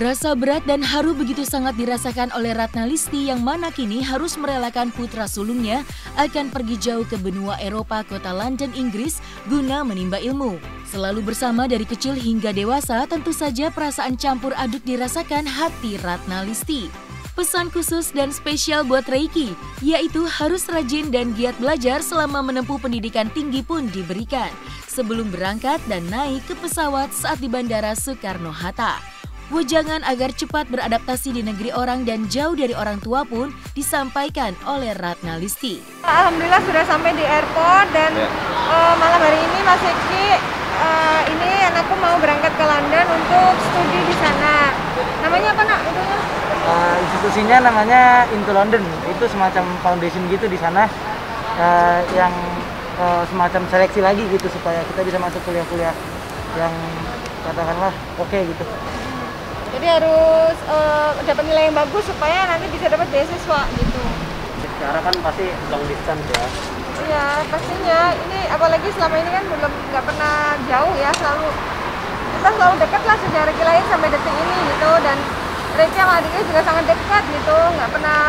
Rasa berat dan haru begitu sangat dirasakan oleh Ratna Listy yang mana kini harus merelakan putra sulungnya akan pergi jauh ke benua Eropa kota London, Inggris guna menimba ilmu. Selalu bersama dari kecil hingga dewasa, tentu saja perasaan campur aduk dirasakan hati Ratna Listy. Pesan khusus dan spesial buat Reiki, yaitu harus rajin dan giat belajar selama menempuh pendidikan tinggi pun diberikan sebelum berangkat dan naik ke pesawat saat di Bandara Soekarno-Hatta. Wejangan agar cepat beradaptasi di negeri orang dan jauh dari orang tua pun disampaikan oleh Ratna Listy. Alhamdulillah sudah sampai di airport dan malam hari ini Mas Eki, ini anakku mau berangkat ke London untuk studi di sana. Namanya apa nak? Institusinya namanya Into London. Itu semacam foundation gitu di sana yang semacam seleksi lagi gitu supaya kita bisa masuk kuliah-kuliah yang katakanlah oke gitu. Jadi harus dapat nilai yang bagus supaya nanti bisa dapat beasiswa gitu. Sekarang kan pasti long distance ya. Iya pastinya. Ini apalagi selama ini kan nggak pernah jauh ya, kita selalu dekat lah sejak Reiki lahir sampai detik ini gitu. Dan Reiki sama adiknya juga sangat dekat gitu, nggak pernah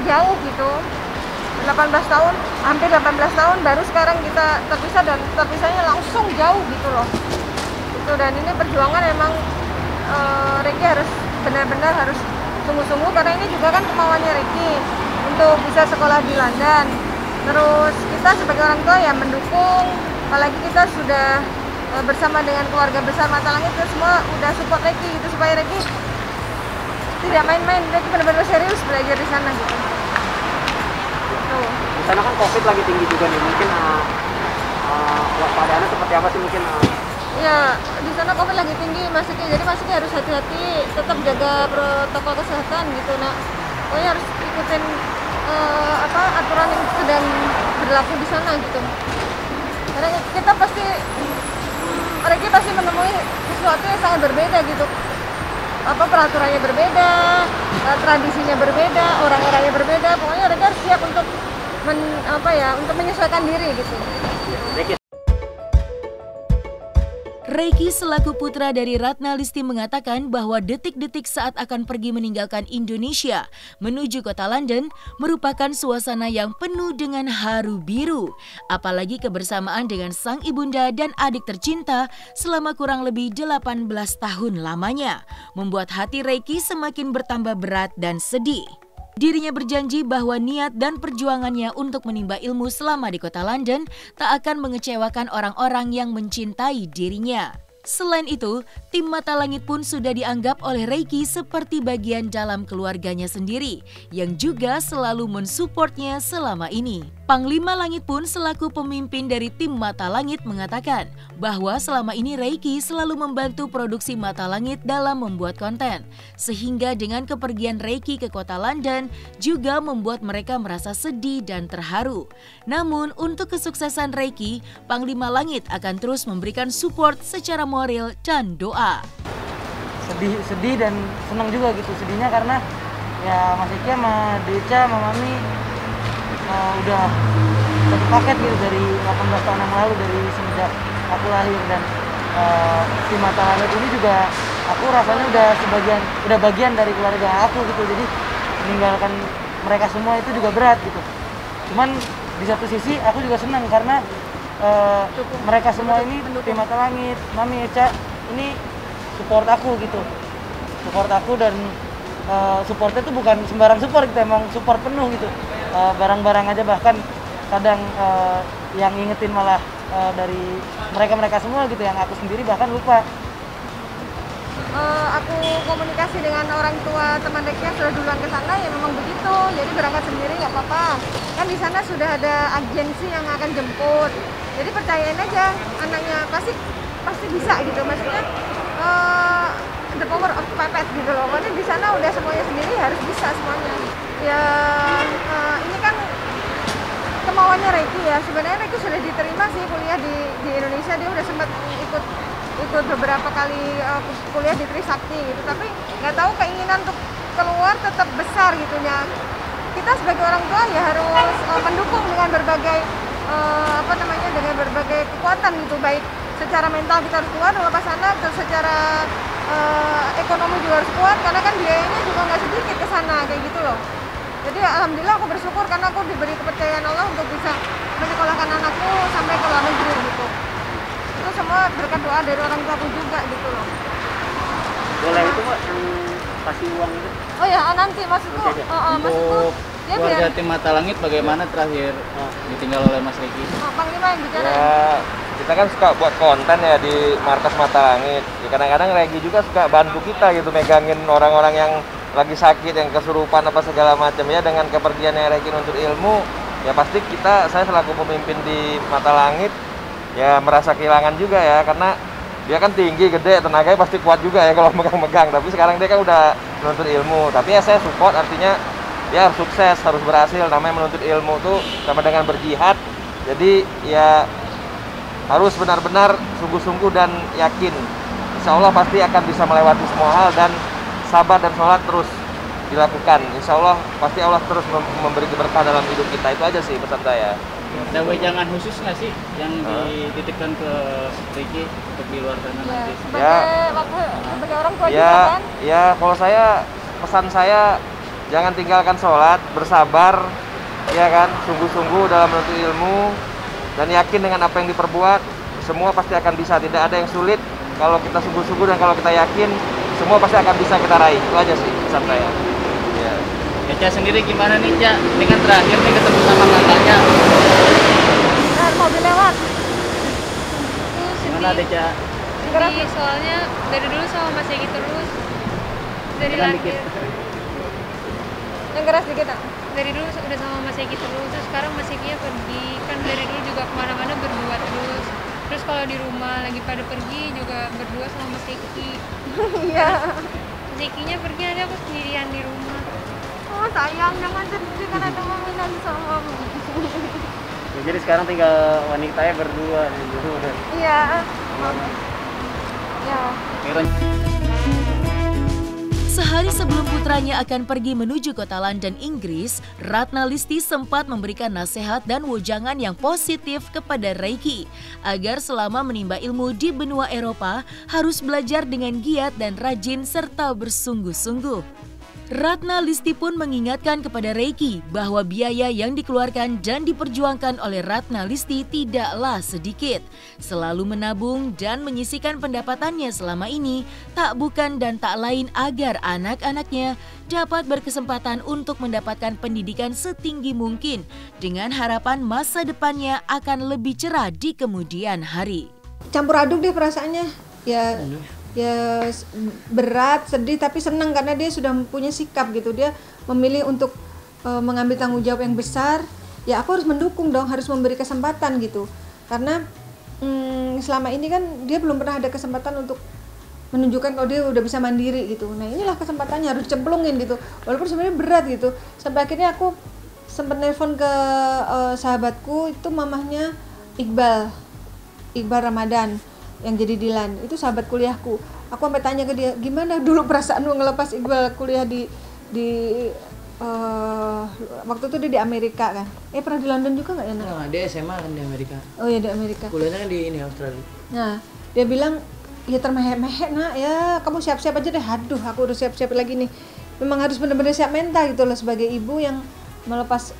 jauh gitu. 18 tahun, hampir 18 tahun baru sekarang kita terpisah dan terpisahnya langsung jauh gitu loh. Gitu, dan ini perjuangan emang Reiki harus benar-benar harus sungguh-sungguh karena ini juga kan kemauannya Reiki untuk bisa sekolah di London. Terus kita sebagai orang tua ya mendukung, apalagi kita sudah bersama dengan keluarga besar Mata Langit, itu semua udah support Reiki gitu supaya Reiki tidak main-main, Reiki benar-benar serius belajar di sana gitu. Di sana kan COVID lagi tinggi juga nih, mungkin waspadaannya seperti apa sih mungkin? Ya, di sana COVID lagi tinggi Mas Eki, jadi Mas Eki harus hati-hati, tetap jaga protokol kesehatan gitu nak. Pokoknya harus ikutin aturan yang sedang berlaku di sana gitu. Karena kita pasti, Reiki pasti menemui sesuatu yang sangat berbeda gitu. Peraturannya berbeda, tradisinya berbeda, orang-orangnya berbeda. Pokoknya Reiki harus siap untuk untuk menyesuaikan diri gitu. Reiki selaku putra dari Ratna Listy mengatakan bahwa detik-detik saat akan pergi meninggalkan Indonesia menuju kota London merupakan suasana yang penuh dengan haru biru. Apalagi kebersamaan dengan sang ibunda dan adik tercinta selama kurang lebih 18 tahun lamanya, membuat hati Reiki semakin bertambah berat dan sedih. Dirinya berjanji bahwa niat dan perjuangannya untuk menimba ilmu selama di kota London tak akan mengecewakan orang-orang yang mencintai dirinya. Selain itu, tim Mata Langit pun sudah dianggap oleh Reiki seperti bagian dalam keluarganya sendiri, yang juga selalu mensupportnya selama ini. Panglima Langit pun selaku pemimpin dari tim Mata Langit mengatakan bahwa selama ini Reiki selalu membantu produksi Mata Langit dalam membuat konten, sehingga dengan kepergian Reiki ke kota London juga membuat mereka merasa sedih dan terharu. Namun untuk kesuksesan Reiki, Panglima Langit akan terus memberikan support secara moral dan doa. Sedih dan senang juga gitu. Sedihnya karena ya Mas Eki sama Deca sama Mami udah satu paket gitu dari 18 tahun yang lalu, dari semenjak aku lahir. Dan tim Mata Langit ini juga aku rasanya udah bagian dari keluarga aku gitu. Jadi meninggalkan mereka semua itu juga berat gitu. Cuman di satu sisi aku juga senang karena mereka semua ini tim Mata Langit, Mami, Eca ini support aku gitu. Support aku dan supportnya itu bukan sembarang support, kita emang support penuh gitu. Barang-barang aja bahkan kadang yang ngingetin malah dari mereka semua gitu, yang aku sendiri bahkan lupa. Aku komunikasi dengan orang tua teman Reiki yang sudah duluan ke sana ya memang begitu, jadi berangkat sendiri nggak apa-apa. Kan di sana sudah ada agensi yang akan jemput, jadi percayain aja anaknya pasti bisa gitu, maksudnya the power of pepet gitu loh. Pokoknya di sana udah semuanya sendiri, harus bisa semuanya. Ya ini kan kemauannya Reiki ya. Sebenarnya Reiki sudah diterima sih kuliah di Indonesia, dia udah sempat ikut beberapa kali kuliah di Trisakti gitu. Tapi nggak tahu keinginan untuk keluar tetap besar gitu ya. Kita kita sebagai orang tua ya harus mendukung dengan berbagai dengan berbagai kekuatan gitu, baik secara mental kita harus kuat melepas anak, dan secara ekonomi juga harus kuat karena kan biayanya juga nggak sedikit ke sana kayak gitu loh. Jadi alhamdulillah aku bersyukur karena aku diberi kepercayaan Allah untuk bisa menyekolahkan anakku sampai ke luar negeri gitu. Itu semua berkat doa dari orang tuaku juga gitu loh. Boleh itu Pak yang kasih uang itu? Oh ya, nanti maksudku. Untuk Ya, keluarga tim Mata Langit bagaimana terakhir ditinggal oleh Mas Riki? Panglima yang bicara. Ya, kita kan suka buat konten ya di markas Mata Langit. Ya, kadang-kadang Regi juga suka bantu kita gitu, megangin orang-orang yang lagi sakit, yang kesurupan apa segala macam ya. Dengan kepergiannya Regi untuk ilmu, ya pasti saya selaku pemimpin di Mata Langit ya merasa kehilangan juga ya, karena dia kan tinggi, gede, tenaganya pasti kuat juga ya kalau megang-megang. Tapi sekarang dia kan udah menuntut ilmu. Tapi ya saya support, artinya dia harus sukses, harus berhasil. Namanya menuntut ilmu tuh sama dengan berjihad. Jadi ya harus benar-benar sungguh-sungguh dan yakin. Insya Allah pasti akan bisa melewati semua hal, dan sabar dan sholat terus dilakukan. Insya Allah pasti Allah terus memberi keberkahan dalam hidup kita. Itu aja sih pesan saya. Ada wejangan khusus nggak sih yang dititipkan ke Riki untuk di luar sana nanti? Sebagai orang tua ya, juga kan? Ya, kalau pesan saya jangan tinggalkan sholat, bersabar, ya kan, sungguh-sungguh dalam menuntut ilmu, dan yakin dengan apa yang diperbuat, semua pasti akan bisa. Tidak ada yang sulit kalau kita sungguh-sungguh dan kalau kita yakin, semua pasti akan bisa kita raih. Itu aja sih pesan saya. Ya. Ca sendiri gimana nih Ca? Ini kan terakhir nih ketemu sama kakaknya. Mobil lewat. Gimana deh Ca? Jadi soalnya dari dulu sama Mas Egi terus, dari lahir. Yang keras dikit tak? Dari dulu udah sama Mas Egi terus sekarang Mas Egi pergi, kan dari dulu juga kemana-mana berdua terus. Terus kalau di rumah lagi pada pergi juga berdua sama Mas Egi. Iya. Mas Eginya pergi, nanti aku sendirian di rumah. Oh sayang, jangan sedih kan ada mami lagi sama kamu. Ya, jadi sekarang tinggal wanitanya berdua nih. Iya. Ya. Sehari sebelum putranya akan pergi menuju kota London, Inggris, Ratna Listy sempat memberikan nasihat dan wejangan yang positif kepada Reki agar selama menimba ilmu di benua Eropa harus belajar dengan giat dan rajin serta bersungguh-sungguh. Ratna Listy pun mengingatkan kepada Reki bahwa biaya yang dikeluarkan dan diperjuangkan oleh Ratna Listy tidaklah sedikit. Selalu menabung dan menyisihkan pendapatannya selama ini tak bukan dan tak lain agar anak-anaknya dapat berkesempatan untuk mendapatkan pendidikan setinggi mungkin dengan harapan masa depannya akan lebih cerah di kemudian hari. Campur aduk deh perasaannya. Ya berat, sedih, tapi senang karena dia sudah punya sikap gitu. Dia memilih untuk mengambil tanggung jawab yang besar. Ya aku harus mendukung dong, harus memberi kesempatan gitu. Karena selama ini kan dia belum pernah ada kesempatan untuk menunjukkan kalau dia udah bisa mandiri gitu. Nah inilah kesempatannya, harus cemplungin gitu. Walaupun sebenarnya berat gitu. Sampai akhirnya aku sempat nelpon ke sahabatku, itu mamahnya Iqbal Ramadan yang jadi Dilan, itu sahabat kuliahku. Aku sampai tanya ke dia, gimana dulu perasaanmu ngelepas Iqbal kuliah di waktu itu dia di Amerika kan? Pernah di London juga nggak ya? Nah, dia SMA kan di Amerika. Oh ya di Amerika. Kuliahnya kan di Australia. Nah dia bilang, ya termehek-mehek nak, ya kamu siap-siap aja deh. Aduh, aku udah siap-siap lagi nih. Memang harus benar-benar siap mental gitu loh sebagai ibu yang melepas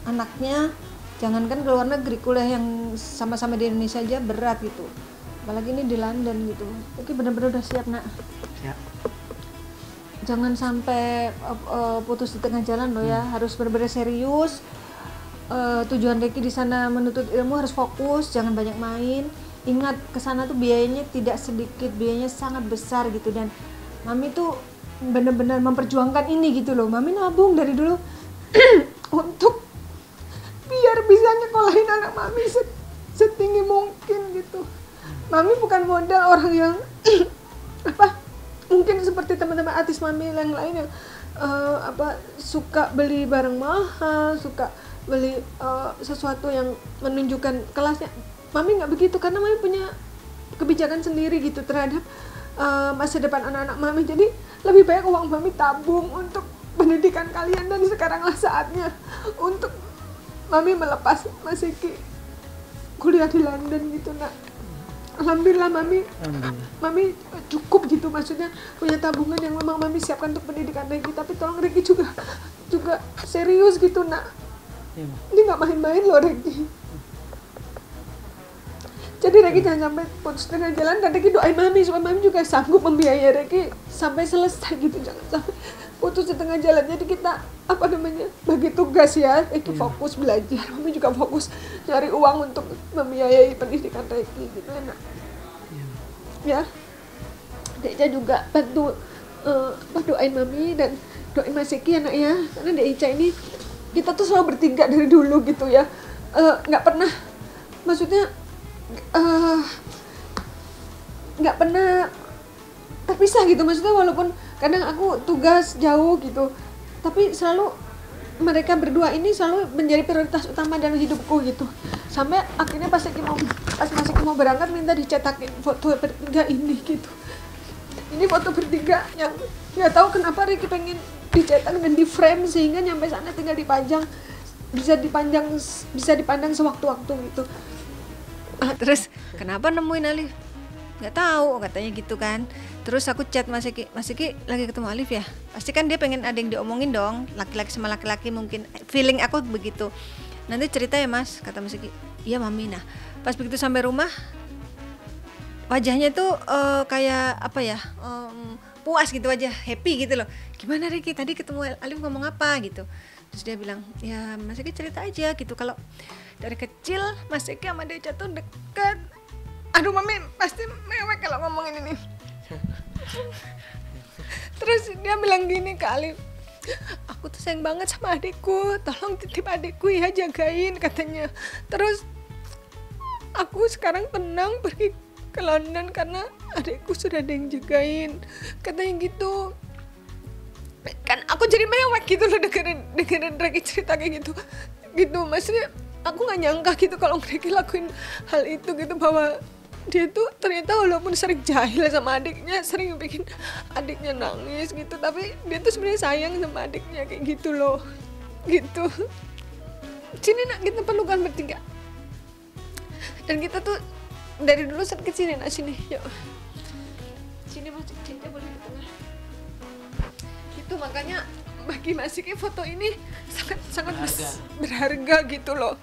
anaknya. Jangankan ke luar negeri, kuliah yang sama-sama di Indonesia aja berat gitu. Apalagi ini di London gitu. Oke, benar-benar udah siap nak. Ya. Jangan sampai putus di tengah jalan loh ya. Harus benar-benar serius. Tujuan Reki di sana menuntut ilmu, harus fokus, jangan banyak main. Ingat ke sana tuh biayanya tidak sedikit, biayanya sangat besar gitu. Dan Mami tuh benar-benar memperjuangkan ini gitu loh. Mami nabung dari dulu untuk biar bisa nyekolahin anak Mami setinggi mungkin gitu. Mami bukan modal orang yang mungkin seperti teman-teman artis Mami yang lain yang suka beli barang mahal, suka beli sesuatu yang menunjukkan kelasnya. Mami nggak begitu karena Mami punya kebijakan sendiri gitu terhadap masa depan anak-anak Mami. Jadi lebih baik uang Mami tabung untuk pendidikan kalian, dan sekaranglah saatnya untuk Mami melepas Mas Eki kuliah di London gitu nak. Alhamdulillah Mami cukup gitu, maksudnya punya tabungan yang memang Mami siapkan untuk pendidikan Reki, tapi tolong Reki juga serius gitu nak. Ini nggak main-main loh Reki. Jadi Reki jangan sampai putus tengah jalan, dan Reki doain Mami supaya Mami juga sanggup membiayai Reki sampai selesai gitu, jangan sampai putus di tengah jalan. Jadi kita bagi tugas ya, Reki fokus belajar, Mami juga fokus cari uang untuk membiayai pendidikan Reki gitu ya nak. Ya, Deja juga bantu doain Mami dan doain Mas Eki ya nak ya, karena Deja ini kita tuh selalu bertiga dari dulu gitu ya, nggak pernah, maksudnya nggak pernah terpisah gitu, maksudnya walaupun kadang aku tugas jauh gitu, tapi selalu mereka berdua ini selalu menjadi prioritas utama dalam hidupku gitu. Sampai akhirnya pas Mas Eki mau berangkat minta dicetakin foto bertiga ini gitu. Ini foto bertiga yang nggak tahu kenapa Reki pengen dicetak dan di frame sehingga nyampe sana tinggal dipajang, bisa dipandang sewaktu-waktu gitu. Terus kenapa nemuin Alif? Nggak tahu katanya gitu kan. Terus aku chat Mas Eki lagi ketemu Alif ya? Pasti kan dia pengen ada yang diomongin dong, laki-laki sama laki-laki, mungkin feeling aku begitu. Nanti cerita ya Mas, kata Mas Eki. Iya Mami. Nah pas begitu sampai rumah, wajahnya tuh kayak apa ya, puas gitu aja, happy gitu loh. Gimana Reki tadi ketemu Alif ngomong apa gitu? Terus dia bilang, ya Mas Eki cerita aja gitu, kalau dari kecil Mas Eki sama Deja tuh deket. Aduh Mami pasti mewek kalau ngomongin ini. Terus dia bilang gini ke Alif, aku tuh sayang banget sama adikku, tolong titip adikku ya, jagain katanya. Terus aku sekarang tenang pergi ke London karena adikku sudah ada yang jagain, katanya gitu. Kan aku jadi mewek gitu loh dengerin Reki cerita kayak gitu maksudnya aku nggak nyangka gitu kalau Reki lakuin hal itu gitu, bahwa dia tuh ternyata walaupun sering jahil sama adiknya, sering bikin adiknya nangis gitu, tapi dia tuh sebenarnya sayang sama adiknya kayak gitu loh gitu. Sini nak, kita pelukan bertiga, dan kita tuh dari dulu saat kecil nak, sini yuk, sini Mas Deja boleh di tengah. Itu makanya bagi Mas Eki foto ini sangat berharga gitu loh.